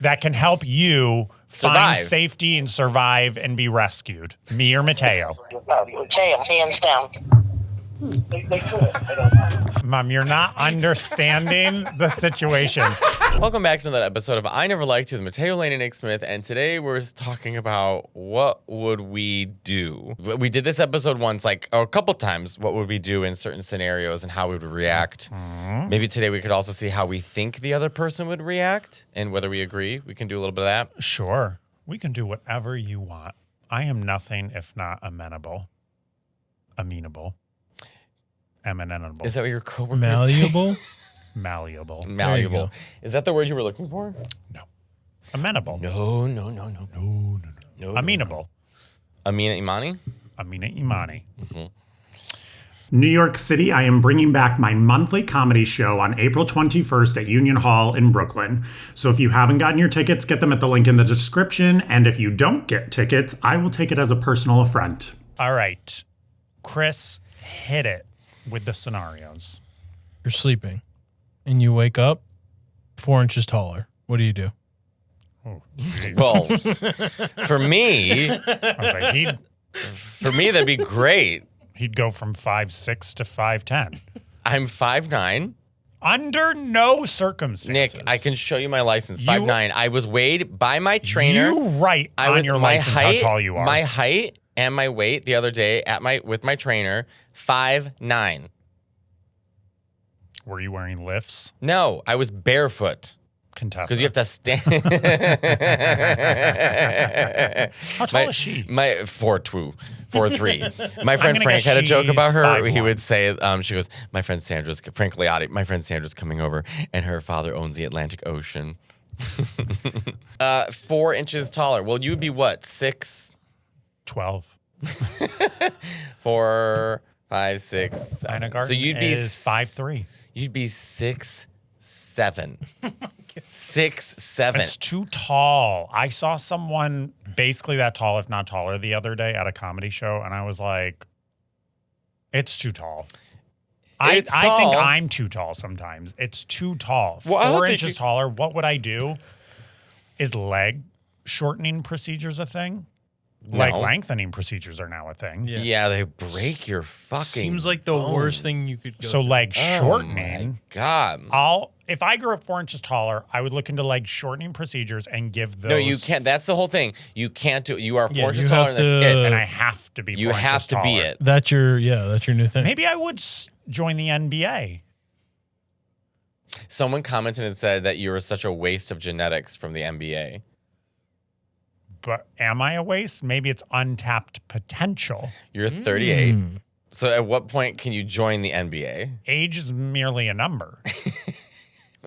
that can help you find Survive. safety and survive and be rescued? Me or Matteo? Matteo, hands down. Mom, you're not understanding the situation. Welcome back to another episode of I Never Liked You with Matteo, Lane, and Nick Smith. And today we're talking about what would we do. We did this episode once, like a couple times. What would we do in certain scenarios and how we would react? Maybe today we could also see how we think the other person would react and whether we agree. We can do a little bit of that. Sure. We can do whatever you want. I am nothing if not amenable. Eminentable. Is that what your coworkers Malleable? Malleable. say? Malleable. Is that the word you were looking for? No. Amenable. No. Amenable. Amina Imani? Amina Imani. New York City, I am bringing back my monthly comedy show on April 21st at Union Hall in Brooklyn. So if you haven't gotten your tickets, get them at the link in the description. And if you don't get tickets, I will take it as a personal affront. All right. Chris, hit it with the scenarios. You're sleeping and you wake up 4 inches taller. What do you do? Oh, geez. Well, for me, I was like, that'd be great. he'd go from 5'6" to 5'10". I'm 5'9". Under no circumstances. Nick, I can show you my license. 5'9". I was weighed by my trainer. You write on your license how tall you are. My height and my weight the other day with my trainer, 5'9". Were you wearing lifts? No, I was barefoot. Contessa. Because you have to stand. How tall is she? My 4'3". My friend gonna Frank guess had a joke about her. 5'1". He would say, she goes, my friend Sandra's coming over, and her father owns the Atlantic Ocean. 4 inches taller. Well, you would be what? 6? 12. 4, 5, 6, 7. So you'd be 5'3". You'd be 6'7". 6'7". It's too tall. I saw someone basically that tall, if not taller, the other day at a comedy show, and I was like, it's too tall. I think I'm too tall sometimes. It's too tall. Well, 4 inches taller. What would I do? Is leg shortening procedures a thing? Like lengthening procedures are now a thing. Yeah, they break your fucking Seems like the worst thing you could go So leg shortening. Oh my God. If I grew up 4 inches taller, I would look into leg shortening procedures and give those. No, you can't. That's the whole thing. You can't do it. You are 4 inches you taller, have and that's it. And I have to be 4 You inches have to be taller. it. That's your new thing. Maybe I would join the NBA. Someone commented and said that you were such a waste of genetics from the NBA. But am I a waste? Maybe it's untapped potential. You're 38. So at what point can you join the NBA? Age is merely a number.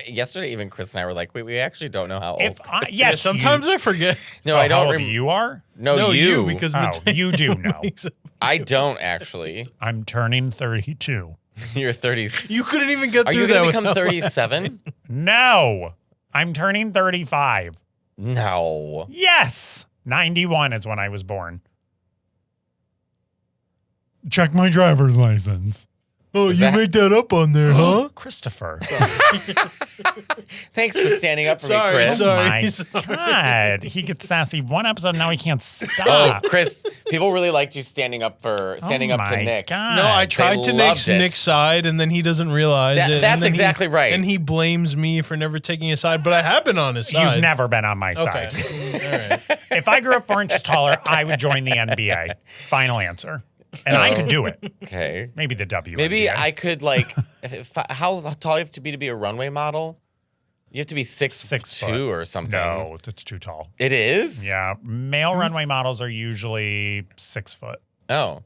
Yesterday, even Chris and I were like, wait, we actually don't know how old. Yes, Sometimes I forget. No, I don't. How old you are? No, you. because Oh, Mateo you do know. makes it- I don't actually. I'm turning 32. You're 30. You couldn't even get Are through you that. going to become without- 37? No, I'm turning 35. No. Yes, 91 is when I was born. Check my driver's license. Oh, Is you that- made that up on there, huh? Christopher. Thanks for standing up for me, Sorry, Chris. sorry. My God. He gets sassy one episode, now he can't Oh, stop. Chris, people really liked you standing up to my Nick. God. No, I tried to loved it. Nick's side, and then he doesn't realize it. and That's then exactly right. And he blames me for never taking his side, but I have been on his side. You've never been on my Okay. side. All right. If I grew up 4 inches taller, I would join the NBA. Final answer. And I could do it. Okay. Maybe the W. Maybe I could how tall you have to be a runway model? You have to be 6'2" or something. No, it's too tall. It is? Yeah, male runway models are usually 6 foot, Oh.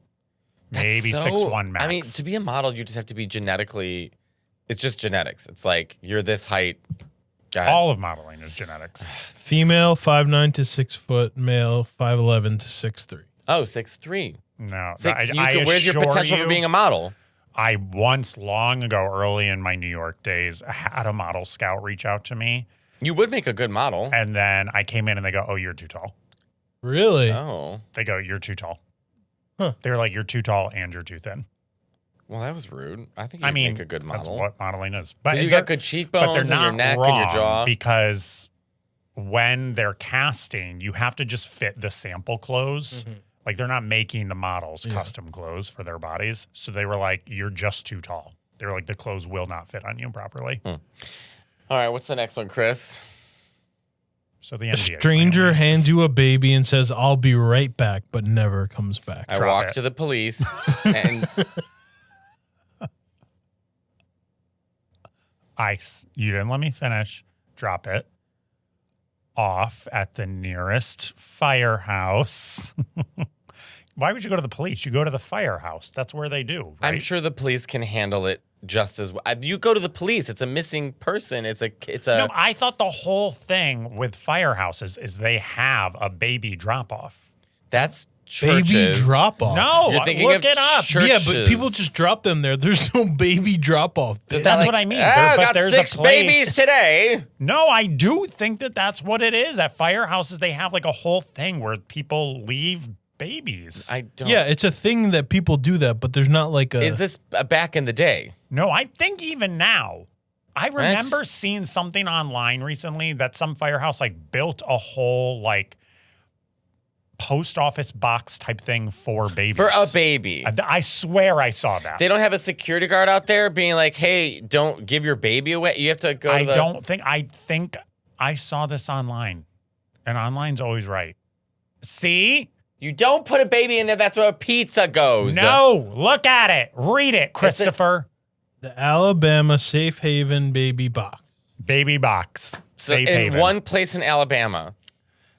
maybe That's 6'1" max. I mean, to be a model, you just have to be genetically. It's just genetics. It's like you're this height. Go ahead. all of modeling is genetics. Female 5'9" to 6 foot. Male 5'11" to 6'3". Oh, 6'3". No, Where's your potential for being a model? I once, long ago, early in my New York days, had a model scout reach out to me, You would make a good model. and then I came in and they go, "Oh, you're too tall." Really? Oh. They go, "You're too tall." Huh. They're like, "You're too tall and you're too thin." Well, that was rude. I think you'd I mean, make a good that's model. what modeling is. But You they're- got good but cheekbones they're and not your neck wrong and your jaw. because when they're casting, you have to just fit the sample clothes. Like they're not making the models custom clothes for their bodies. So they were like, you're just too tall. They were like, the clothes will not fit on you properly. All right, what's the next one, Chris? So the A NBA stranger family. hands you a baby and says, "I'll be right back," but never comes back. I Drop walked it. to the police and You didn't let me finish. Drop it off at the nearest firehouse. Why would you go to the police? You go to the firehouse. That's where they do. Right? I'm sure the police can handle it just as well. You go to the police. It's a missing person. It's a. No, I thought the whole thing with firehouses is they have a baby drop off. That's churches. Baby drop off. No, You're thinking look of it up. churches. Yeah, but people just drop them there. There's no baby drop off. There's That's not what I mean. I But got there's a 6 place- babies today. No, I do think that that's what it is. At firehouses, they have like a whole thing where people leave babies. I don't. Yeah, it's a thing that people do that, but there's not like a. Is this back in the day? No, I think even now. I remember seeing something online recently that some firehouse like built a whole like post office box type thing for babies. For a baby. I swear I saw that. They don't have a security guard out there being like, hey, don't give your baby away. You have to go to I think I saw this online. And online's always right. See? You don't put a baby in there. That's where a pizza goes. No, look at it. Read it, Christopher. the Alabama Safe Haven baby box. Baby box. So Safe in haven. one place in Alabama.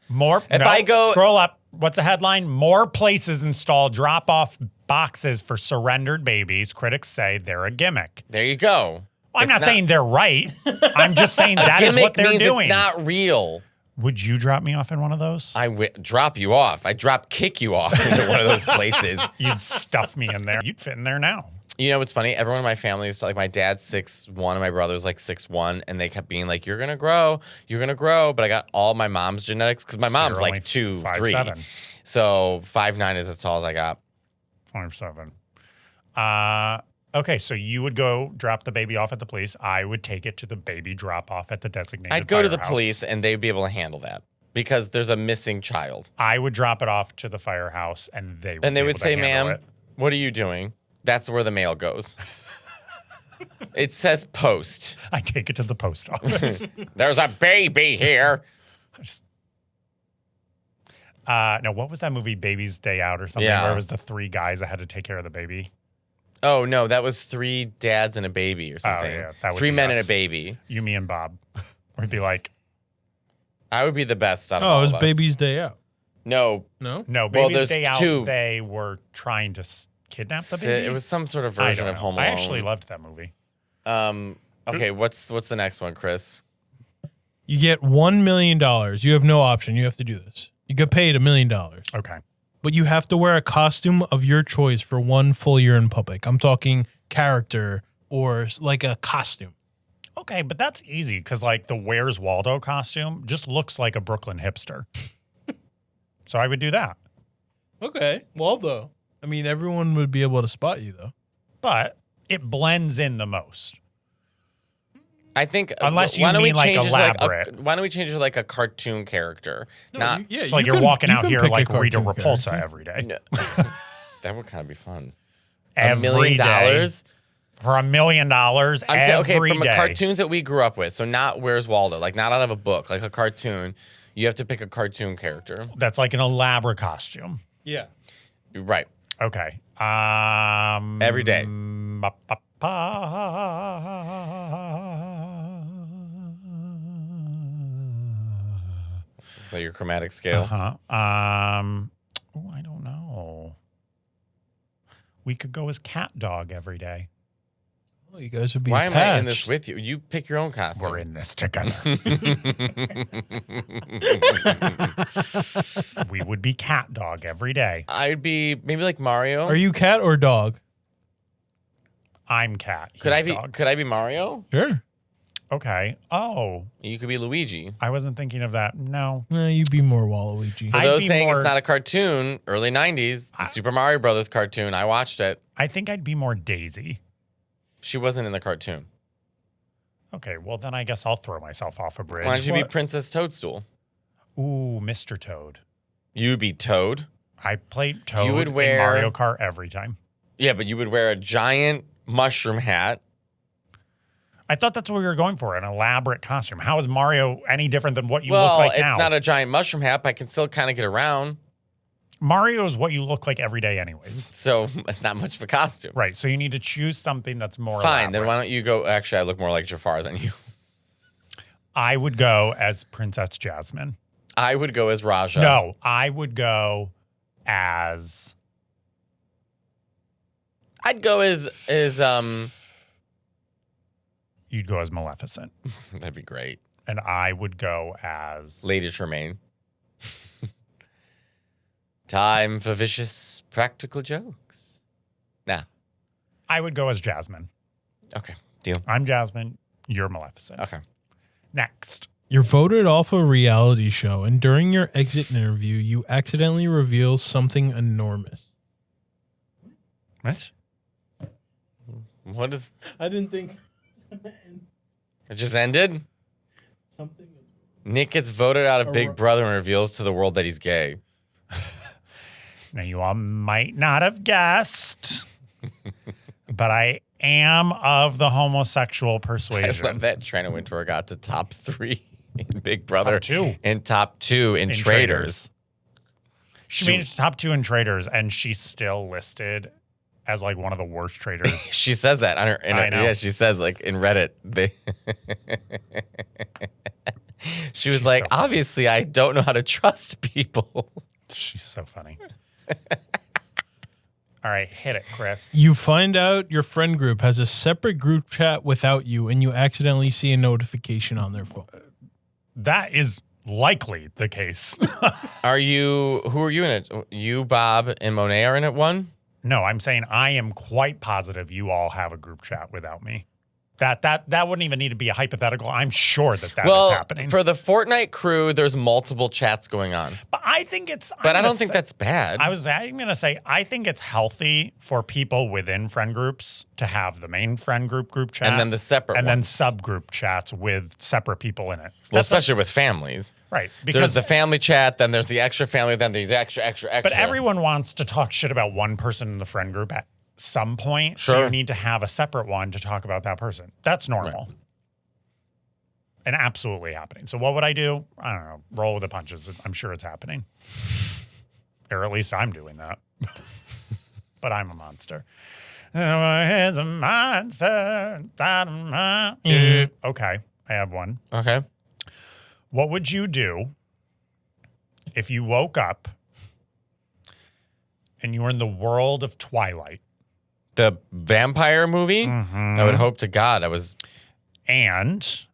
More. If I go- scroll up. What's the headline? More places install drop-off boxes for surrendered babies. Critics say they're a gimmick. There you go. I'm It's not saying they're right. I'm just saying that is Gimmick what they're means doing. it's not real. Would you drop me off in one of those? I drop you off. I drop kick you off into one of those places. You'd stuff me in there. You'd fit in there now. You know what's funny? Everyone in my family is like, my dad's 6'1" and my brother's like 6'1", and they kept being like, "You're gonna grow, you're gonna grow." But I got all my mom's genetics because my mom's you're only like 2'3", 5'7". so 5'9" is as tall as I got. 27. Okay, so you would go drop the baby off at the police. I would take it to the baby drop off at the designated I'd go to the firehouse. police and they'd be able to handle that because there's a missing child. I would drop it off to the firehouse, and they would And they be would able to say, handle "Ma'am, it. what are you doing?" That's where the mail goes. It says post. I take it to the post office. There's a baby here. No, what was that movie, Baby's Day Out or something, Yeah. where it was the 3 guys that had to take care of the baby? Oh, no, that was 3 dads and a baby or something. yeah, that would 3 be men and a us. baby. You, me, and Bob. We'd be like, I would be the best out of Oh, all it was of us. Baby's Day Out. No, No? no, Well, Baby's there's Day Out, 2. they were trying to kidnap the baby? it was some sort of I version don't of know. Home Alone. I actually loved that movie. Okay, what's the next one, Chris? You get $1 million. You have no option. You have to do this. You get paid $1 million, Okay. but you have to wear a costume of your choice for 1 full year in public. I'm talking character or like a costume. Okay, but that's easy because, like, the Where's Waldo costume just looks like a Brooklyn hipster. So I would do that. Okay. Waldo. I mean, everyone would be able to spot you, though. But it blends in the most. I think Unless you why don't we mean, like, change it to, like, elaborate. why don't we change it to like a cartoon character? Not It's like you're walking out here like Rita Repulsa every day. no. That would kind of be fun. Every $1 million. day. For $1 million Okay, every from the day. cartoons that we grew up with. So not Where's Waldo, like not out of a book, like a cartoon. You have to pick a cartoon character. That's like an elaborate costume. Yeah. Right. Okay. Every day. So your chromatic scale. I don't know. We could go as cat dog every day. Well, you guys would be Why attached. am I in this with you? You pick your own costume. We're in this together. We would be cat dog every day. I'd be maybe like Mario. Are you cat or dog? I'm cat. Could I he's be? dog. Could I be Mario? Sure. Okay. Oh, You could be Luigi. I wasn't thinking of that. No. No, you'd be more Waluigi. For I'd those be saying more- it's not a cartoon, early '90s, the Super Mario Brothers cartoon. I watched it. I think I'd be more Daisy. She wasn't in the cartoon. Okay, well then I guess I'll throw myself off a bridge. Why don't you be Princess Toadstool? Ooh, Mr. Toad. You'd be Toad. I played Toad You would in wear- Mario Kart every time. Yeah, but you would wear a giant mushroom hat. I thought that's what we were going for, an elaborate costume. How is Mario any different than what you look Well, like it's now? not a giant mushroom hat, but I can still kind of get around. Mario is what you look like every day anyways. So it's not much of a costume. Right, so you need to choose something that's more Fine, then elaborate. why don't you go? Actually, I look more like Jafar than you. I would go as Princess Jasmine. I would go as Raja. No, I would go as... I'd go as You'd go as Maleficent. that'd be great. And I would go as... Lady Tremaine. Time for vicious practical jokes. Now, I would go as Jasmine. okay, deal. I'm Jasmine. You're Maleficent. Okay. Next. You're voted off a reality show, and during your exit interview, you accidentally reveal something enormous. What? What is? I didn't think It just ended. something. Nick gets voted out of Big Brother and reveals to the world that he's gay. Now, you all might not have guessed, but I am of the homosexual I persuasion. love that Trina Wintour got to top 3 in Big Brother. Top 2. And top 2 in Traders. She made it to top 2 in Traders, and she's still listed as like one of the worst traders. She says that on her. I know. Yeah, she says like in Reddit. She was She's like, so- obviously, I don't know how to trust people. She's so funny. All right, hit it, Chris. You find out your friend group has a separate group chat without you, and you accidentally see a notification on their phone. That is likely the case. Who are you in it? You, Bob, and Monet are in it one? No, I'm saying I am quite positive you all have a group chat without me. That wouldn't even need to be a hypothetical. I'm sure that is happening. For the Fortnite crew, there's multiple chats going on. But I think it's... But I don't think that's bad. I'm going to say, I think it's healthy for people within friend groups to have the main friend group chat. And then the separate And ones. then subgroup chats with separate people in it. Well, especially with families. Right. There's Because the family chat, then there's the extra family, then there's extra. But everyone wants to talk shit about one person in the friend group at some point. So Sure. you need to have a separate one to talk about that person. That's normal. Right. And absolutely happening. So what would I do? I don't know. Roll with the punches. I'm sure it's happening. Or at least I'm doing that. But I'm a monster. It's a monster inside of my... Okay. I have one. Okay. What would you do if you woke up and you were in the world of Twilight? The vampire movie? I would hope to God I was... And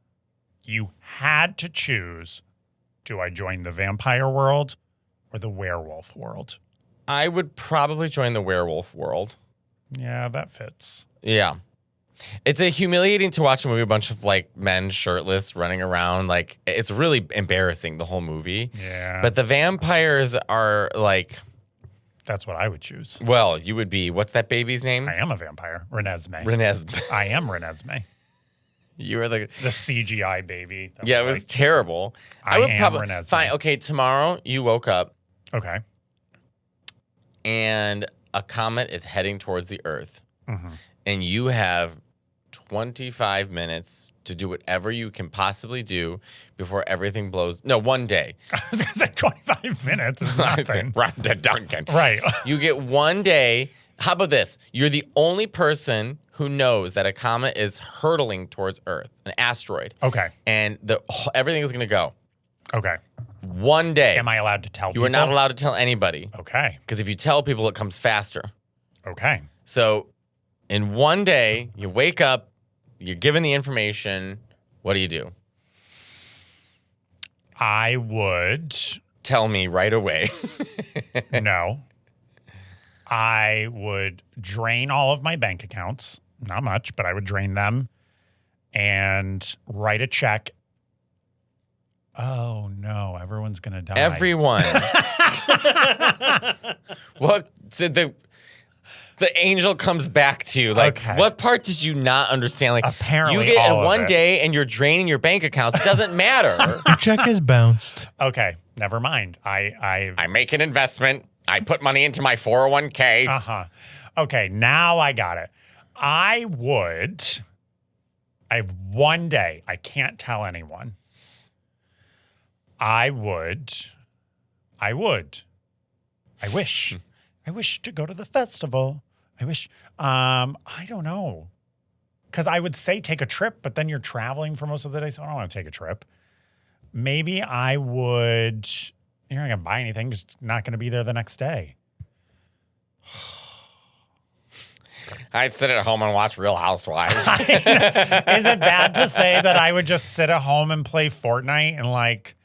you had to choose, do I join the vampire world or the werewolf world? I would probably join the werewolf world. Yeah, that fits. Yeah. It's humiliating to watch a movie, a bunch of like men shirtless running around. Like, it's really embarrassing, the whole movie. Yeah. But the vampires are like, That's what I would choose. well, you would be, what's that baby's name? I am a vampire. Renesmee. Renesmee. I am Renesmee. You were the... The CGI baby. that Yeah, it was like- terrible. I would am probably... Renesmee. Fine, okay, tomorrow you woke up Okay. and a comet is heading towards the Earth. Mm-hmm. And you have 25 minutes to do whatever you can possibly do before everything blows. No, one day. I was going to say 25 minutes is nothing. Run to Duncan. Right. You get one day. How about this? You're the only person who knows that a comet is hurtling towards Earth, an asteroid. Okay. And everything is going to go. Okay. One day. Am I allowed to tell people? You are not allowed to tell anybody. Okay. Because if you tell people, it comes faster. Okay. So in one day, you wake up, you're given the information. What do? I would... Tell me right away. No. I would drain all of my bank accounts. Not much, but I would drain them and write a check. Oh, no. Everyone's going to die. Everyone. What? So the the angel comes back to you. Like, Okay. what part did you not understand? Like, Apparently you get all in of one it. day and you're draining your bank accounts. It doesn't matter. Your check is bounced. Okay, never mind. I make an investment. I put money into my 401k. Uh-huh. Okay, now I got it. I have one day. I can't tell anyone. I wish to go to the festival. I wish. I don't know. Because I would say take a trip, but then you're traveling for most of the day, so I don't want to take a trip. Maybe I would. You're not going to buy anything. Just not going to be there the next day. I'd sit at home and watch Real Housewives. Is it bad to say that I would just sit at home and play Fortnite and like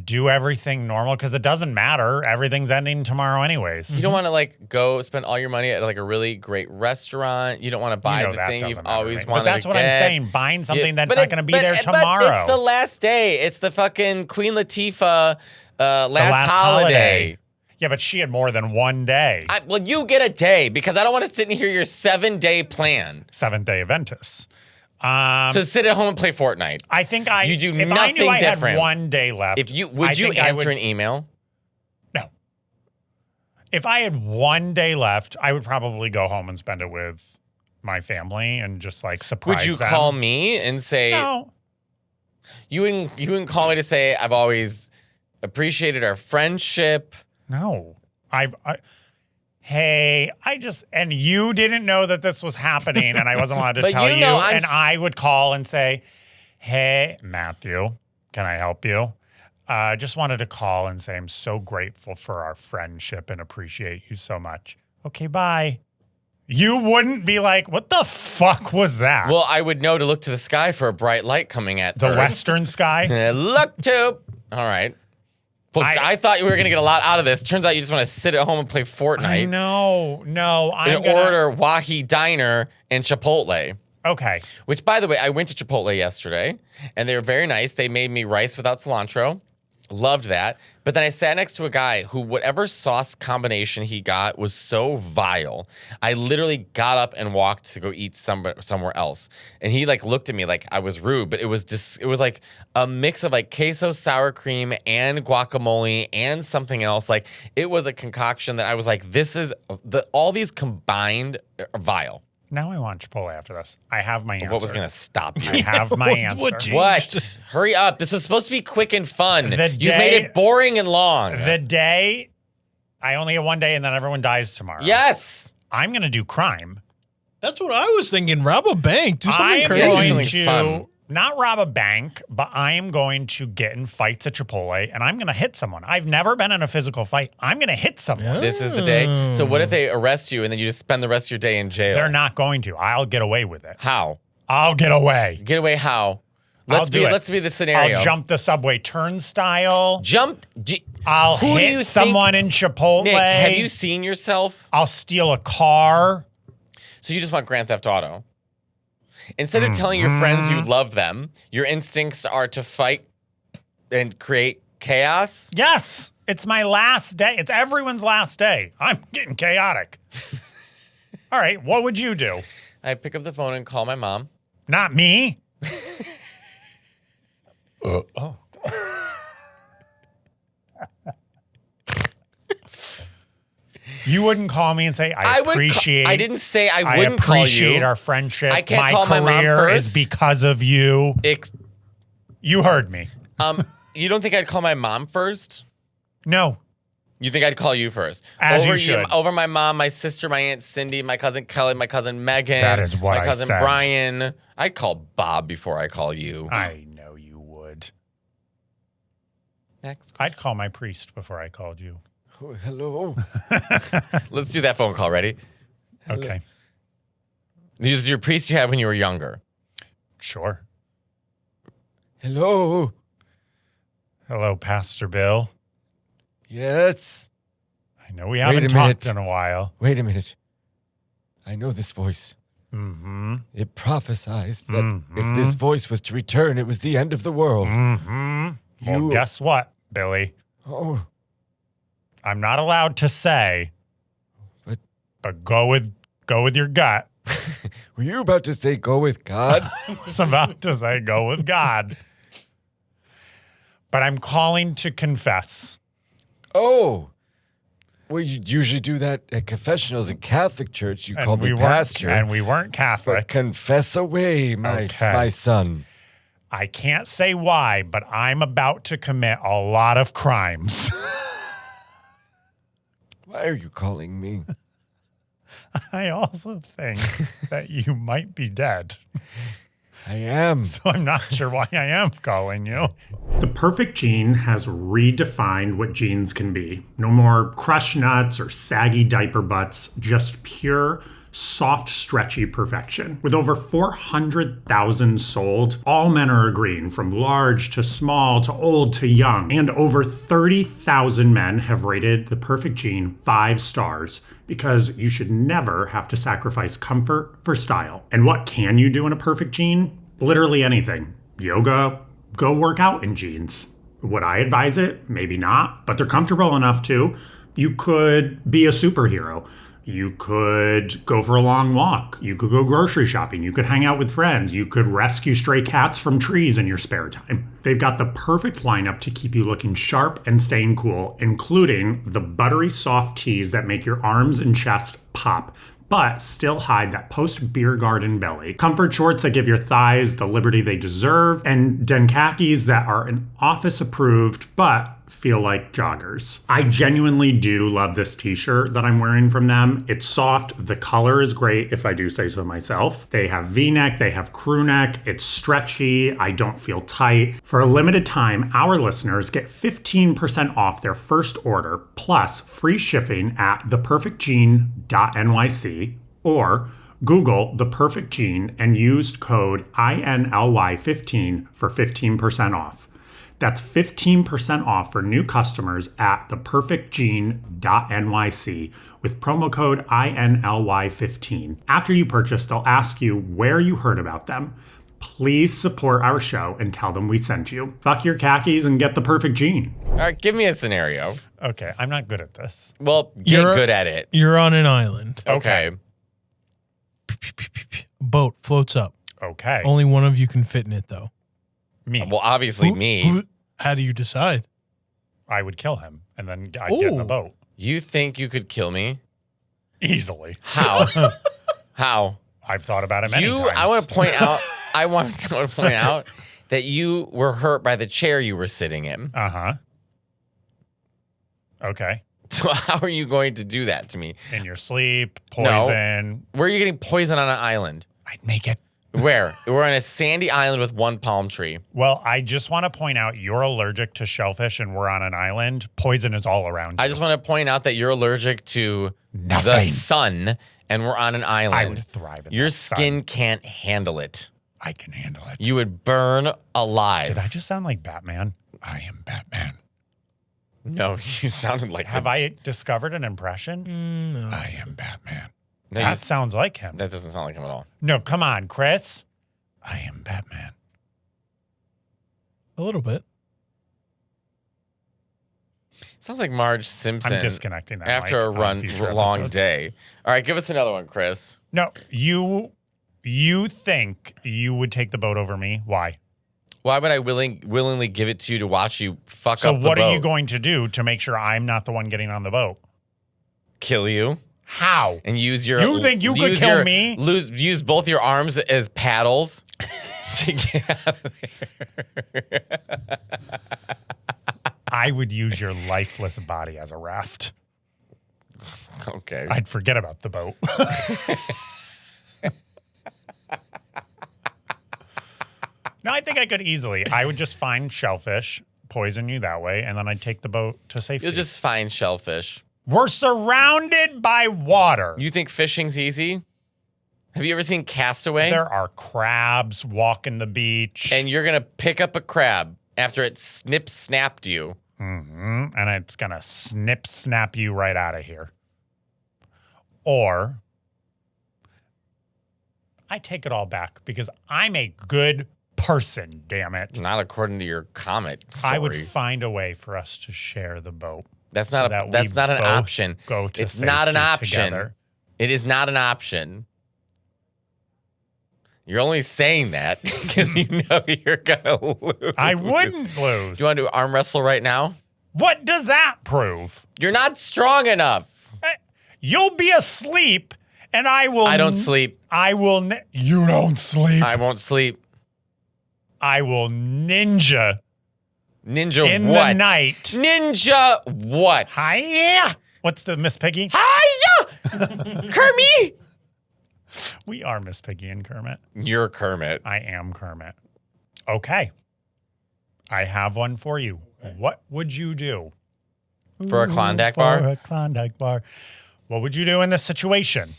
do everything normal? Because it doesn't matter. Everything's ending tomorrow anyways. You don't want to like go spend all your money at like a really great restaurant. You don't want to buy the that thing doesn't you've matter to always me. wanted But that's to what get. I'm saying. Buying something that's But not going to be there tomorrow. But it's the last day. It's the fucking Queen Latifah last holiday. Yeah, but she had more than one day. Well, you get a day because I don't want to sit and hear your 7-day plan. 7th-day Adventist. So sit at home and play Fortnite. I think You do if I knew nothing I different. had one day left. Would you answer an email? No. If I had one day left, I would probably go home and spend it with my family and just like surprise Would you them. call me and say No. you wouldn't call me to say I've always appreciated our friendship? No. And you didn't know that this was happening and I wasn't allowed to But tell you you. know And I would call and say, hey, Matthew, can I help you? Just wanted to call and say I'm so grateful for our friendship and appreciate you so much. Okay, bye. You wouldn't be like, what the fuck was that? Well, I would know to look to the sky for a bright light coming at the Earth. western sky? Look to. All right. Well, I thought you were going to get a lot out of this. Turns out you just want to sit at home and play Fortnite. I know. No, I'm And order Wahi Diner and Chipotle. Okay. Which, by the way, I went to Chipotle yesterday, and they were very nice. They made me rice without cilantro. Loved that. But then I sat next to a guy who, whatever sauce combination he got was so vile. I literally got up and walked to go eat somewhere else. And he like looked at me like I was rude, but it was just, it was like a mix of like queso, sour cream, and guacamole and something else. Like it was a concoction that I was like, this is, all these combined are vile. Now I want Chipotle after this. I have my answer. What was going to stop you? I have my answer. what changed? What? Hurry up. This was supposed to be quick and fun. The You've made day- it boring and long. The day, I only have one day and then everyone dies tomorrow. Yes. I'm going to do crime. That's what I was thinking. Rob a bank. Do I something am crazy. going Something to fun. not rob a bank, but I am going to get in fights at Chipotle and I'm going to hit someone. I've never been in a physical fight. I'm going to hit someone. This is the day. So what if they arrest you and then you just spend the rest of your day in jail? They're not going to. I'll get away with it. How? I'll get away. Get away how? I'll do it. Let's be the scenario. I'll jump the subway turnstile. I'll Who do you hit think- someone in Chipotle. Nick, have you seen yourself? I'll steal a car. So you just want Grand Theft Auto. Instead of telling your friends you love them, your instincts are to fight and create chaos. Yes. It's my last day. It's everyone's last day. I'm getting chaotic. All right. What would you do? I pick up the phone and call my mom. Not me. You wouldn't call me and say, I appreciate. I didn't say I wouldn't call you. I appreciate our friendship. I can't call my mom career first. is because of you. You heard me. You don't think I'd call my mom first? No. You think I'd call you first? As you should. Over my mom, my sister, my Aunt Cindy, my cousin Kelly, my cousin Megan. That is what my I cousin said. Brian. I'd call Bob before I call you. I know you would. Next. I'd call my priest before I called you. Oh, hello. Let's do that phone call. Ready? Okay. This is your priest you had when you were younger. Sure. Hello. Hello, Pastor Bill. Yes. I know we Wait haven't a talked minute. in a while. Wait a minute. I know this voice. Mm-hmm. It prophesied that if this voice was to return, it was the end of the world. Mm-hmm. Well, You- guess what, Billy? Oh, I'm not allowed to say, But- but go with your gut. Were you about to say go with God? I was about to say go with God. But I'm calling to confess. Oh. Well, you usually do that at confessionals in Catholic Church. You And call me pastor. And we weren't Catholic. But confess away, my son. I can't say why, but I'm about to commit a lot of crimes. Why are you calling me? I also think that you might be dead. I am. So I'm not sure why I am calling you. The perfect gene has redefined what genes can be. No more crushed nuts or saggy diaper butts, just pure, soft, stretchy perfection. With over 400,000 sold, all men are agreeing, from large to small to old to young. And over 30,000 men have rated the perfect gene 5 stars, because you should never have to sacrifice comfort for style. And what can you do in a perfect gene? Literally anything. Yoga, go work out in jeans. Would I advise it? Maybe not, but they're comfortable enough too. You could be a superhero. You could go for a long walk. You could go grocery shopping. You could hang out with friends. You could rescue stray cats from trees in your spare time. They've got the perfect lineup to keep you looking sharp and staying cool, including the buttery soft tees that make your arms and chest pop, but still hide that post-beer garden belly. Comfort shorts that give your thighs the liberty they deserve, and den khakis that are an office-approved, but feel like joggers. I genuinely do love this t-shirt that I'm wearing from them. It's soft. The color is great, if I do say so myself. They have V-neck. They have crew neck. It's stretchy. I don't feel tight. For a limited time, our listeners get 15% off their first order, plus free shipping at theperfectgene.nyc, or Google The Perfect Gene and use code INLY15 for 15% off. That's 15% off for new customers at theperfectgene.nyc with promo code INLY15. After you purchase, they'll ask you where you heard about them. Please support our show and tell them we sent you. Fuck your khakis and get the perfect gene. All right, give me a scenario. Okay, I'm not good at this. Well, get good at it. You're on an island. Okay. Boat floats up. Okay. Only one of you can fit in it, though. Me. Well, obviously me. How do you decide? I would kill him, and then I'd get in the boat. You think you could kill me? Easily. How? How? I've thought about it many times. I want to point out. I want to point out that you were hurt by the chair you were sitting in. Uh-huh. Okay. So how are you going to do that to me? In your sleep, poison. Where are you getting poison on an island? I'd make it. Where? We're on a sandy island with one palm tree. Well, I just want to point out you're allergic to shellfish and we're on an island. Poison is all around you. I just want to point out that you're allergic to Nothing. the sun and we're on an island. I would thrive in Your that skin sun. can't handle it. I can handle it. You would burn alive. Did I just sound like Batman? I am Batman. No, you sounded like Have I discovered an impression? No. I am Batman. No, That sounds like him. that doesn't sound like him at all. No, come on, Chris. I am Batman. A little bit. Sounds like Marge Simpson. I'm disconnecting that after mic a on future long episodes. day. All right, give us another one, Chris. No, you think you would take the boat over me? Why? Why would I willingly give it to you to watch you fuck So up the boat? what are you going to do to make sure I'm not the one getting on the boat? Kill you How? and use your. You think you could kill me? Use both your arms as paddles to get out of there. I would use your lifeless body as a raft. Okay. I'd forget about the boat. No, I think I could easily. I would just find shellfish, poison you that way, and then I'd take the boat to safety. You'll just find shellfish. We're surrounded by water. You think fishing's easy? Have you ever seen Castaway? There are crabs walking the beach. And you're going to pick up a crab after it snapped you. And it's going to snap you right out of here. Or I take it all back because I'm a good person, damn it. Not according to your comet story. I would find a way for us to share the boat. That's so not that that's we not an both option. Go to it's not an safety option. together. It is not an option. You're only saying that because you know you're going to lose. I wouldn't lose. Do you want to do arm wrestle right now? What does that prove? You're not strong enough. You'll be asleep, and I will. I don't sleep. I will. You don't sleep. I won't sleep. I will ninja. Ninja in what? the night. Ninja what? Hiya! What's the Miss Piggy? Hiya! Kermit! We are Miss Piggy and Kermit. You're Kermit. I am Kermit. Okay. I have one for you. What would you do? For a Klondike bar? For a Klondike bar. What would you do in this situation?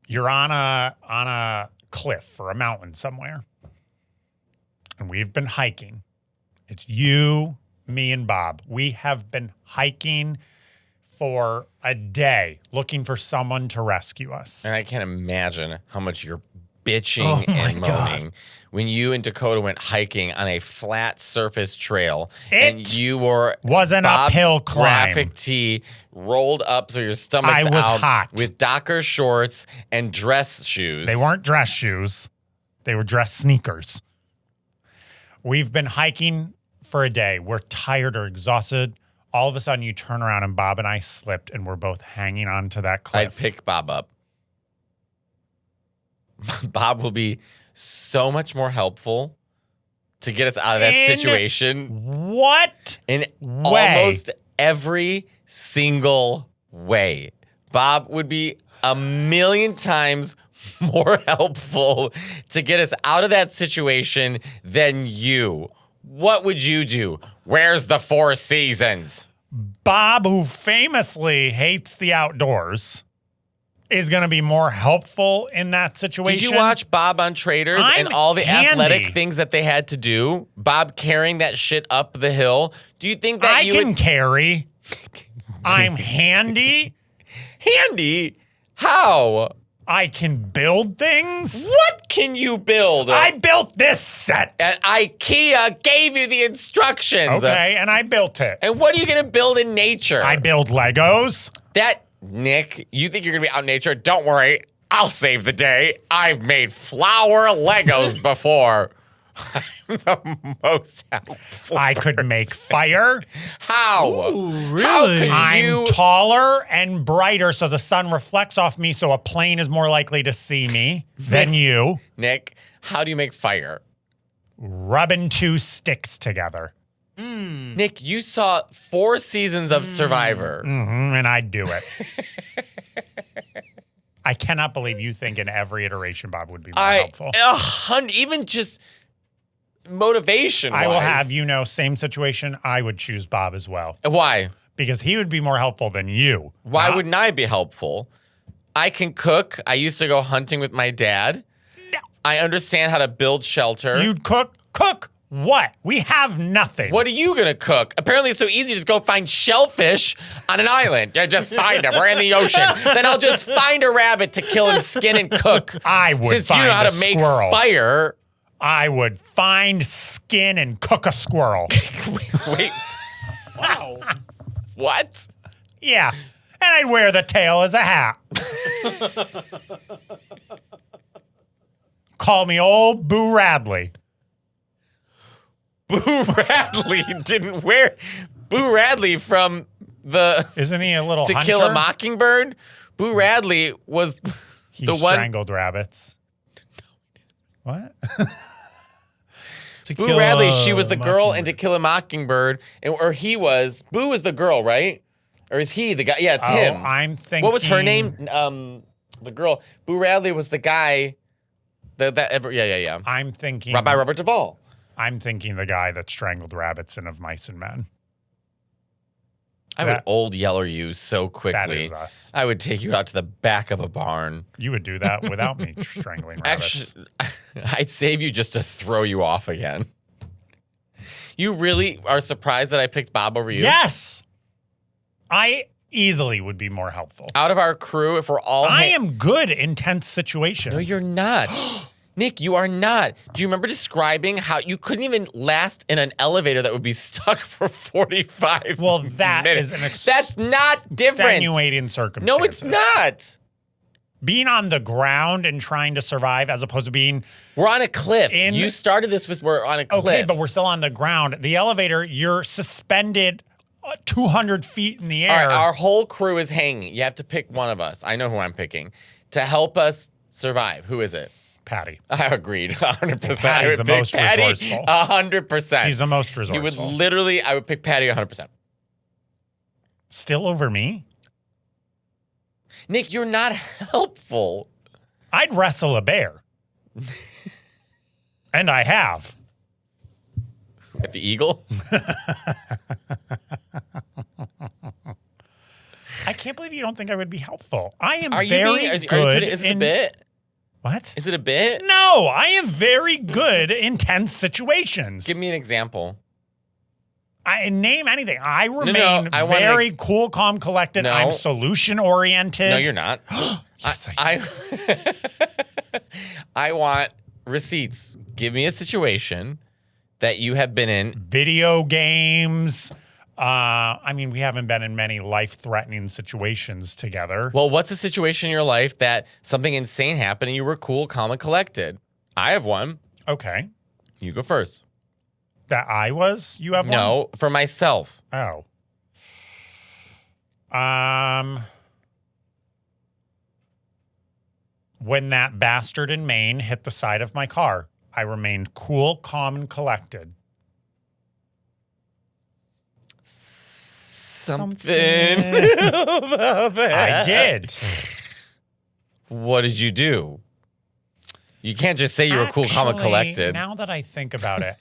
You're on a cliff or a mountain somewhere. And we've been hiking. It's you, me, and Bob. We have been hiking for a day looking for someone to rescue us. And I can't imagine how much you're bitching and moaning when you and Dakota went hiking on a flat surface trail and you were was an Bob's uphill climb. graphic tee rolled up so your stomach's I was out hot. with Docker shorts and dress shoes. They weren't dress shoes. They were dress sneakers. We've been hiking for a day. We're tired or exhausted. All of a sudden, you turn around and Bob and I slipped and we're both hanging on to that cliff. I'd pick Bob up. Bob will be so much more helpful to get us out of that situation. What? In way? Almost every single way. Bob would be a million times more helpful to get us out of that situation than you. What would you do? Where's the Four Seasons? Bob, who famously hates the outdoors, is going to be more helpful in that situation. Did you watch Bob on Traders and all the athletic things that they had to do? Bob carrying that shit up the hill. Do you think that I can carry. I'm handy. Handy? How? I can build things. What can you build? I built this set. And IKEA gave you the instructions. Okay, and I built it. And what are you going to build in nature? I build Legos. Nick, you think you're going to be out in nature? Don't worry. I'll save the day. I've made flower Legos before. I'm the most helpful. I could make fire. How? Ooh, really? How could I'm you? taller and brighter, so the sun reflects off me, so a plane is more likely to see me than you. Nick, how do you make fire? Rubbing two sticks together. Nick, you saw 4 seasons of Survivor. And I'd do it. I cannot believe you think in every iteration Bob would be more helpful. Even just motivation. I will have you know, same situation, I would choose Bob as well. Why? Because he would be more helpful than you. Why wouldn't I be helpful? I can cook. I used to go hunting with my dad. No. I understand how to build shelter. You'd cook? Cook what? We have nothing. What are you going to cook? Apparently it's so easy to just go find shellfish on an island. Yeah, just find them. We're in the ocean. Then I'll just find a rabbit to kill and skin and cook. I would Since find you know how a to make squirrel. fire. I would find, skin, and cook a squirrel. Wait. Wow. What? Yeah. And I'd wear the tail as a hat. Call me old Boo Radley. Boo Radley didn't wear... Boo Radley from the... Isn't he a little To hunter? Kill a Mockingbird? Boo Radley was He the one... strangled rabbits. What? Boo Radley, she was the girl in To Kill a Mockingbird, or he was. Boo was the girl, right? Or is he the guy? Yeah, it's him. I'm thinking. What was her name? The girl. Boo Radley was the guy. Yeah. I'm thinking. By Robert Duvall. I'm thinking the guy that strangled rabbits in Of Mice and Men. I would old yeller you so quickly. That is us. I would take you out to the back of a barn. You would do that without me strangling rabbits. Actually, I'd save you just to throw you off again. You really are surprised that I picked Bob over you? Yes. I easily would be more helpful. Out of our crew, if we're all... I am good in tense situations. No, you're not. Nick, you are not. Do you remember describing how you couldn't even last in an elevator that would be stuck for 45 Well, that minutes? is an That's not different. extenuating circumstance. No, it's not. Being on the ground and trying to survive as opposed to being We're on a cliff. You started this with we're on a cliff. okay, but we're still on the ground. The elevator, you're suspended 200 feet in the All air. right, our whole crew is hanging. You have to pick one of us. I know who I'm picking to help us survive. Who is it? Patty. I agreed 100%. Patty's the most Patty resourceful. 100%. He's the most resourceful. You would literally, I would pick Patty 100%. Still over me? Nick, you're not helpful. I'd wrestle a bear. And I have. At the eagle? I can't believe you don't think I would be helpful. I am Are you very being, good. is this a bit? What? Is it a bit? No, I am very good in tense situations. Give me an example. I name anything. I remain I wanna- very cool, calm, collected. No. I'm solution oriented. No, you're not. Yes, I want receipts. Give me a situation that you have been in. Video games. I mean, we haven't been in many life-threatening situations together. Well, what's a situation in your life that something insane happened and you were cool, calm, and collected? I have one. Okay. You go first. That I was? You have one? No, for myself. Oh. When that bastard in Maine hit the side of my car, I remained cool, calm, and collected. Something about that. I did. What did you do? You can't just say you were cool, calm, and Actually, collected. Now that I think about it,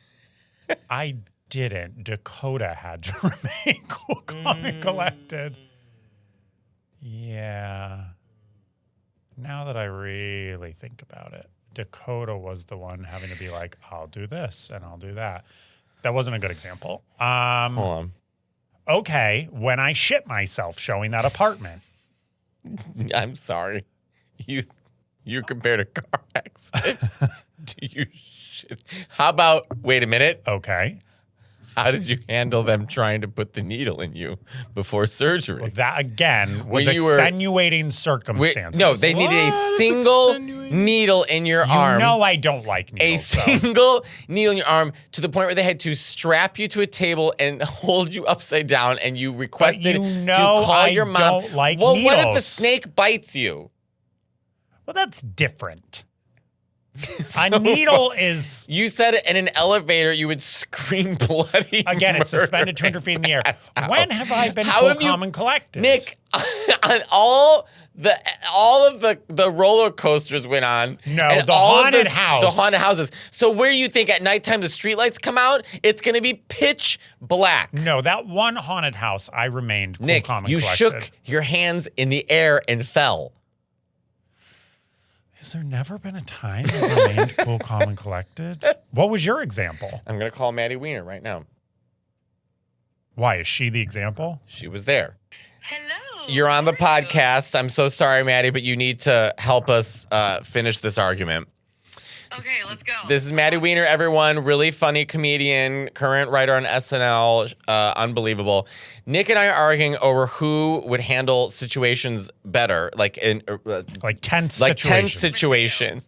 I didn't. Dakota had to remain cool, calm, and collected. Yeah. Now that I really think about it, Dakota was the one having to be like, I'll do this and I'll do that. That wasn't a good example. Hold on. Okay, when I shit myself showing that apartment. I'm sorry. You compared a car accident to you shit. How about, wait a minute. Okay. How did you handle them trying to put the needle in you before surgery? Well, that, again, was When you were- extenuating circumstances. No, they needed a What? single Extenuating? needle in your You arm. know I don't like A needles, though. single needle in your arm to the point where they had to strap you to a table and hold you upside down, and you requested you to know call I your mom. don't like well, what if a needles. snake bites you? Well, that's different. A needle is, You said in an elevator you would scream bloody. again, it's murder suspended 200 feet in the air. pass out. When have I been How cool, have you- calm, and collected? Nick, on all of the roller coasters went on. No, and the all of haunted the house. haunted houses. So where you think at nighttime the streetlights come out, it's going to be pitch black. No, that one haunted house, I remained cool, Nick, calm, and you collected. shook your hands in the air and fell. Has there never been a time I remained cool, calm, and collected? What was your example? I'm going to call Maddie Wiener right now. Why, is she the example? She was there. Hello. You're on the how are you? podcast. I'm so sorry, Maddie, but you need to help us finish this argument. Okay, let's go. This is Maddie Wiener, everyone. Really funny comedian, current writer on SNL. Unbelievable. Nick and I are arguing over who would handle situations better, like in Like tense like tense situations. situations.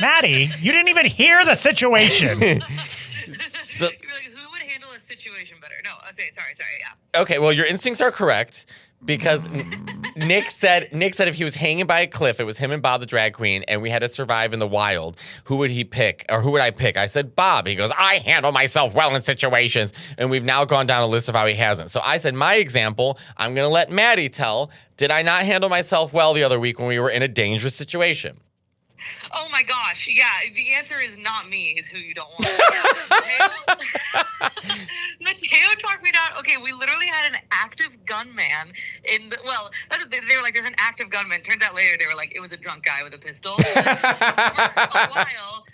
Maddie, you didn't even hear the situation. You're like, who would handle a situation better? No, sorry, yeah. Okay, well, your instincts are correct because Nick said if he was hanging by a cliff, it was him and Bob the drag queen, and we had to survive in the wild. Who would he pick, or who would I pick? I said Bob. He goes, I handle myself well in situations, and we've now gone down a list of how he hasn't. So I said my example. I'm gonna let Maddie tell. Did I not handle myself well the other week when we were in a dangerous situation? Oh my gosh, yeah. The answer is not me. Is who you don't want. Matteo talked me down. Okay, we literally had an active gunman in the. Well, that's what they were like. There's an active gunman. Turns out later they were like, it was a drunk guy with a pistol. For a while,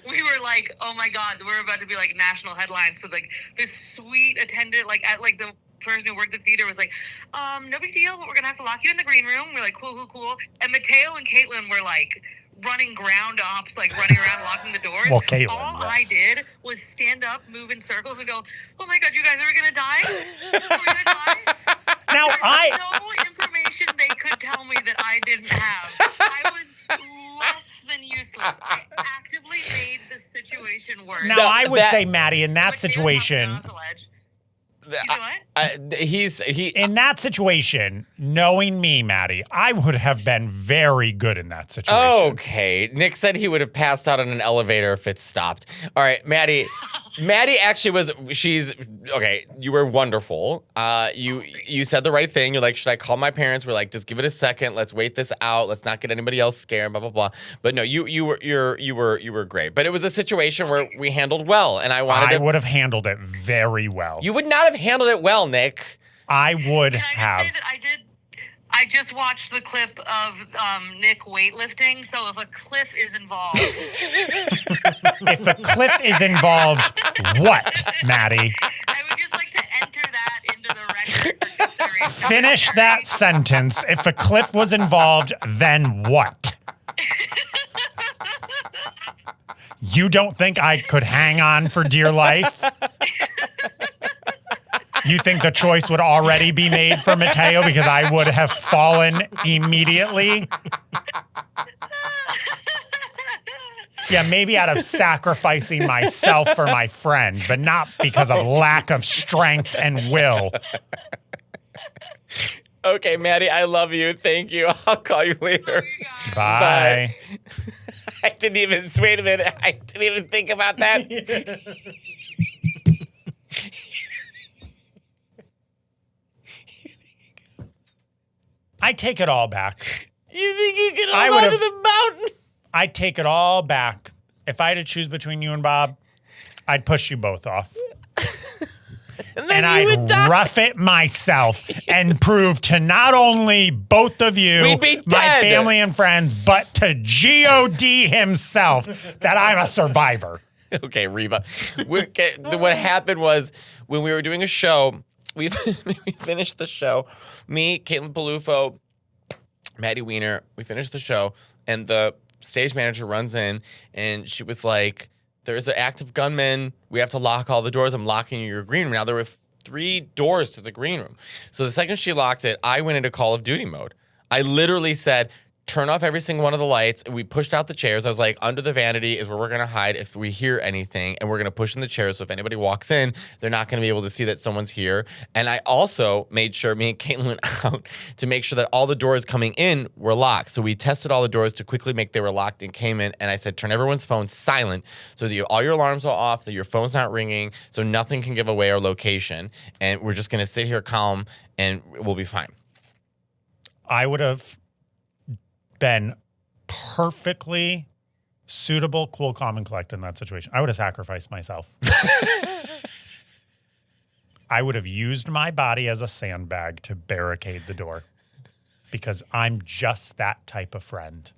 we were like, oh my god, we're about to be like national headlines. So like this sweet attendant, like at like the person who worked at the theater was like, no big deal, but we're gonna have to lock you in the green room. We're like, cool. And Matteo and Caitlin were like running ground ops, like running around locking the doors. Well, Caitlin, all yes. I did was stand up, move in circles, and go, "Oh my God, you guys are gonna die? Are we gonna die?" Now, There's no information they could tell me that I didn't have. I was less than useless. I actively made the situation worse. Now, I would say, Maddie, in that situation, in that situation, knowing me, Maddie, I would have been very good in that situation. Okay. Nick said he would have passed out on an elevator if it stopped. All right, Maddie. Maddie actually okay, you were wonderful. You said the right thing. You're like, should I call my parents? We're like, just give it a second. Let's wait this out. Let's not get anybody else scared, blah, blah, blah. But no, you were great. But it was a situation where we handled well, and I would have handled it very well. You would not have handled it well, Nick. I would Can have. I just say that I just watched the clip of Nick weightlifting, so if a cliff is involved. If a cliff is involved, what, Maddie? I would just like to enter that into the record for consideration. Finish that sentence. If a cliff was involved, then what? You don't think I could hang on for dear life? You think the choice would already be made for Matteo because I would have fallen immediately? Yeah, maybe out of sacrificing myself for my friend, but not because of lack of strength and will. Okay, Maddie, I love you. Thank you. I'll call you later. Bye. I didn't even, wait a minute. I didn't even think about that. I take it all back. You think you can hold on to the mountain? I'd take it all back. If I had to choose between you and Bob, I'd push you both off. And I'd rough it myself and prove to not only both of you, my family and friends, but to G.O.D. himself that I'm a survivor. Okay, Reba. What happened was when we were doing a show, we finished the show. Me, Caitlin Palufo, Maddie Weiner, we finished the show, and the stage manager runs in, and she was like, there's an active gunman. We have to lock all the doors. I'm locking your green room. Now, there were 3 doors to the green room. So the second she locked it, I went into Call of Duty mode. I literally said, turn off every single one of the lights. And we pushed out the chairs. I was like, under the vanity is where we're going to hide if we hear anything. And we're going to push in the chairs. So if anybody walks in, they're not going to be able to see that someone's here. And I also made sure me and Caitlin went out to make sure that all the doors coming in were locked. So we tested all the doors to quickly make they were locked and came in. And I said, turn everyone's phone silent so that all your alarms are off, that your phone's not ringing, so nothing can give away our location. And we're just going to sit here calm and we'll be fine. I would have been perfectly suitable, cool, calm, and collected in that situation. I would have sacrificed myself. I would have used my body as a sandbag to barricade the door because I'm just that type of friend.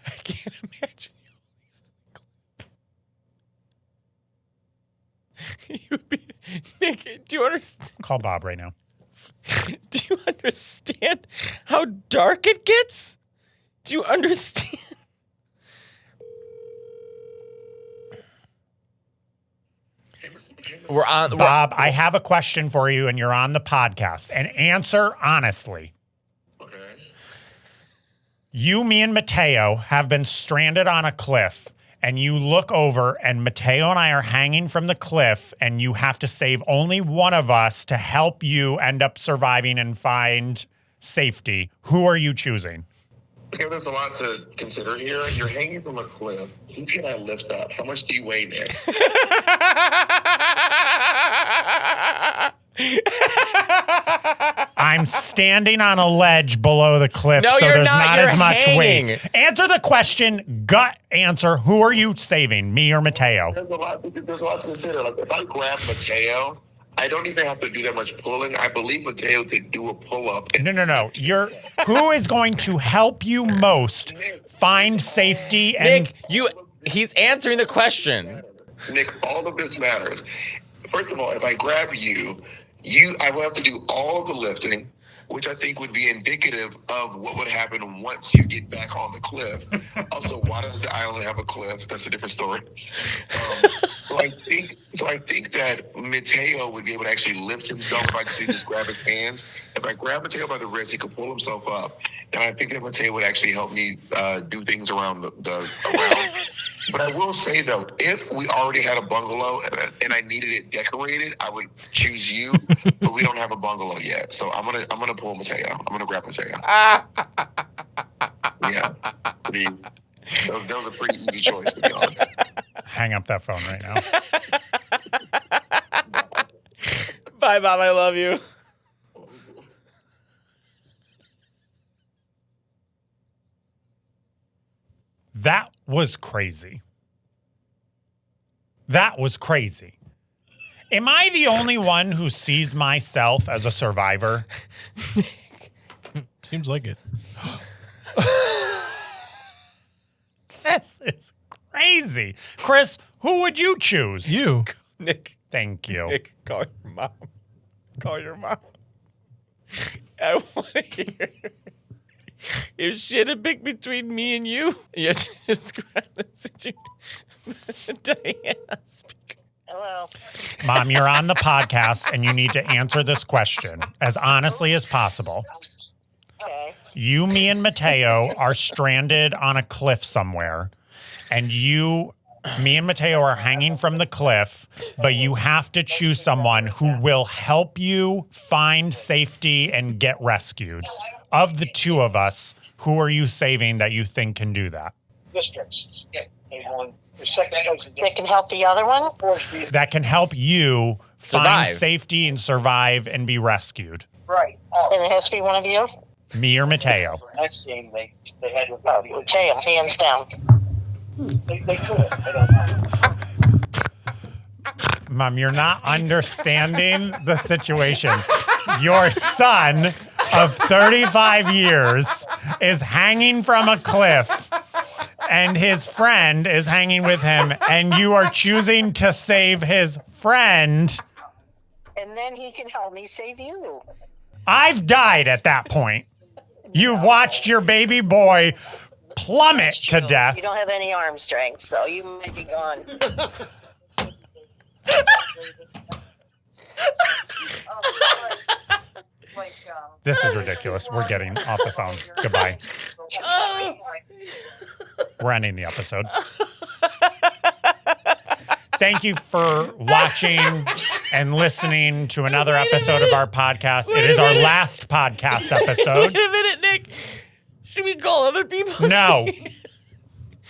I can't imagine you would be, Nick, do you understand? Call Bob right now. Do you understand how dark it gets? Do you understand? We're on Bob, I have a question for you, and you're on the podcast. And answer honestly. Okay. You, me, and Matteo have been stranded on a cliff, and you look over, and Matteo and I are hanging from the cliff, and you have to save only one of us to help you end up surviving and find safety. Who are you choosing? Okay, there's a lot to consider here. You're hanging from a cliff. Who can I lift up? How much do you weigh, Nick? I'm standing on a ledge below the cliff, No, so you're there's not. not You're as much hanging. weight. Answer the question, gut answer. Who are you saving, me or Matteo? There's a lot to consider. Like, if I grab Matteo, I don't even have to do that much pulling. I believe Matteo could do a pull-up. No. Who is going to help you most find safety? And Nick, he's answering the question. Nick, all of this matters. First of all, if I grab you, I will have to do all the lifting. which I think would be indicative of what would happen once you get back on the cliff. Also, why does the island have a cliff? That's a different story. So I think that Matteo would be able to actually lift himself if I just grab his hands. If I grab Matteo by the wrist, he could pull himself up. And I think that Matteo would actually help me do things around around. But I will say though, if we already had a bungalow and I needed it decorated, I would choose you. But we don't have a bungalow yet, so I'm gonna pull Matteo. I'm gonna grab Matteo. Yeah, that was a pretty easy choice, to be honest. Hang up that phone right now. Bye, Bob. I love you. That was crazy. That was crazy. Am I the only one who sees myself as a survivor? Seems like it. This is crazy. Chris, who would you choose? You. Nick. Thank you. Nick, call your mom. Call your mom. I want to hear. If shit had picked between me and you have to describe the situation. Diana, speak. Hello. Mom, you're on the podcast and you need to answer this question as honestly as possible. Okay. You, me, and Matteo are stranded on a cliff somewhere, and me and Matteo are hanging from the cliff, but you have to choose someone who will help you find safety and get rescued. Of the two of us, who are you saving that you think can do that? Districts. The second That can help the other one? That can help you find Survive. safety and survive and be rescued. right. And it has to be one of you? Me or Matteo? For next game, they had to Mateo, hands down. they could have. I don't know. Mom, you're not understanding the situation. Your son of 35 years is hanging from a cliff, and his friend is hanging with him, and you are choosing to save his friend. And then he can help me save you. I've died at that point. You've watched your baby boy plummet to death. You don't have any arm strength, so you might be gone. This is ridiculous. We're getting off the phone. Goodbye. We're ending the episode. Thank you for watching and listening to another episode of our podcast. It is our last podcast episode. Wait a minute, Nick. Should we call other people? No.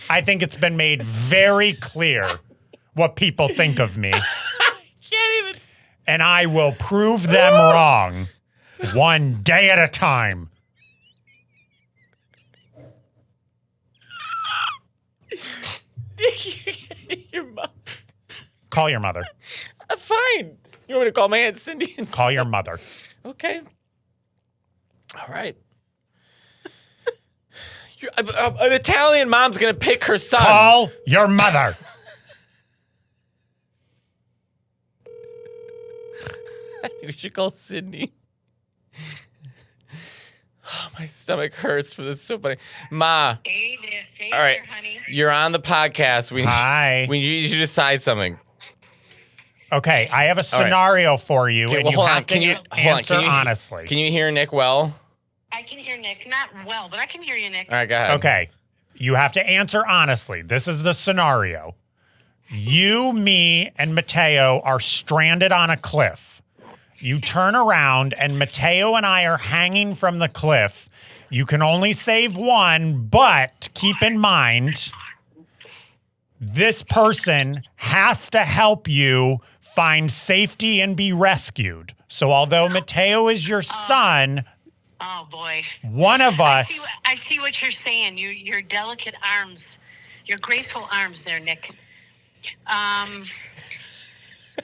I think it's been made very clear what people think of me. Can't even. And I will prove them wrong one day at a time. Your mom. Call your mother. Fine. You want me to call my Aunt Cindy? And Call your mother. Okay. All right. An Italian mom's gonna pick her son. Call your mother. I think we should call Sydney. Oh, my stomach hurts for this. So funny. Ma, Hey there, hey all right. there, honey. You're on the podcast. Hi. We need you to decide something. Okay, I have a scenario for you, and you have to answer honestly. Can you hear Nick well? I can hear Nick. Not well, but I can hear you, Nick. All right, go ahead. Okay, you have to answer honestly. This is the scenario. You, me, and Matteo are stranded on a cliff. You turn around, and Matteo and I are hanging from the cliff. You can only save one, but keep in mind, this person has to help you find safety and be rescued. So although Matteo is your son, Oh boy. one of us... I see what you're saying. Your delicate arms, your graceful arms there, Nick.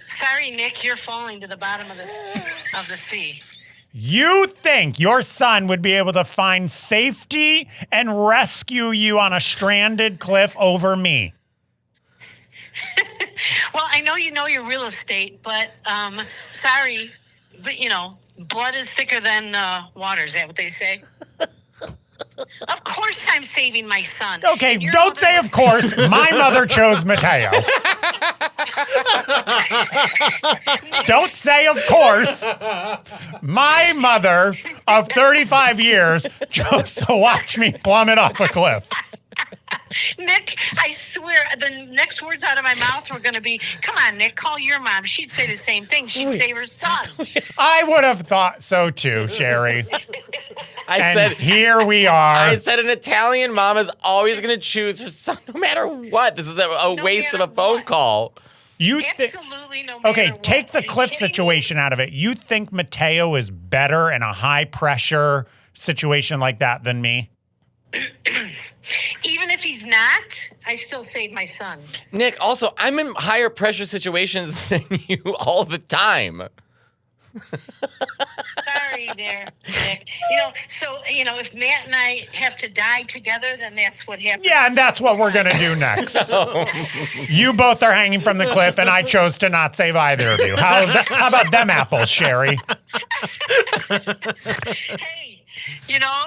Sorry, Nick, you're falling to the bottom of the sea. You think your son would be able to find safety and rescue you on a stranded cliff over me? Well, I know you know your real estate, but sorry, but blood is thicker than water. Is that what they say? Of course I'm saving my son. Okay, And your don't mother say would of course. My mother chose Matteo. Don't say of course. My mother of 35 years chose to watch me plummet off a cliff. Nick, I swear, the next words out of my mouth were going to be, come on, Nick, call your mom. She'd say the same thing. She'd save her son. I would have thought so too, Sherry. And here we are. I said an Italian mom is always going to choose her son no matter what. This is a waste of a phone call. Absolutely no matter Okay, what. take the Are you cliff kidding me? situation out of it. You think Matteo is better in a high pressure situation like that than me? Even if he's not, I still save my son. Nick, also, I'm in higher pressure situations than you all the time. Sorry there, Nick. If Matt and I have to die together, then that's what happens. Yeah, and that's what we're going to do next. You both are hanging from the cliff, and I chose to not save either of you. How about them apples, Sherry? Hey,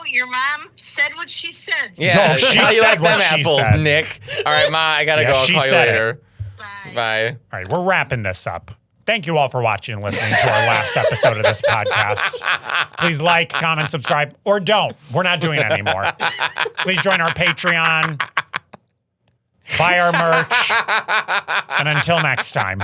your mom said what she said. Yeah, she how you said like what them she apples, said. Nick? All right, Ma, I got to Yeah, go. I'll she call you said it. later. Bye. Bye. All right, we're wrapping this up. Thank you all for watching and listening to our last episode of this podcast. Please like, comment, subscribe, or don't. We're not doing it anymore. Please join our Patreon. Buy our merch. And until next time.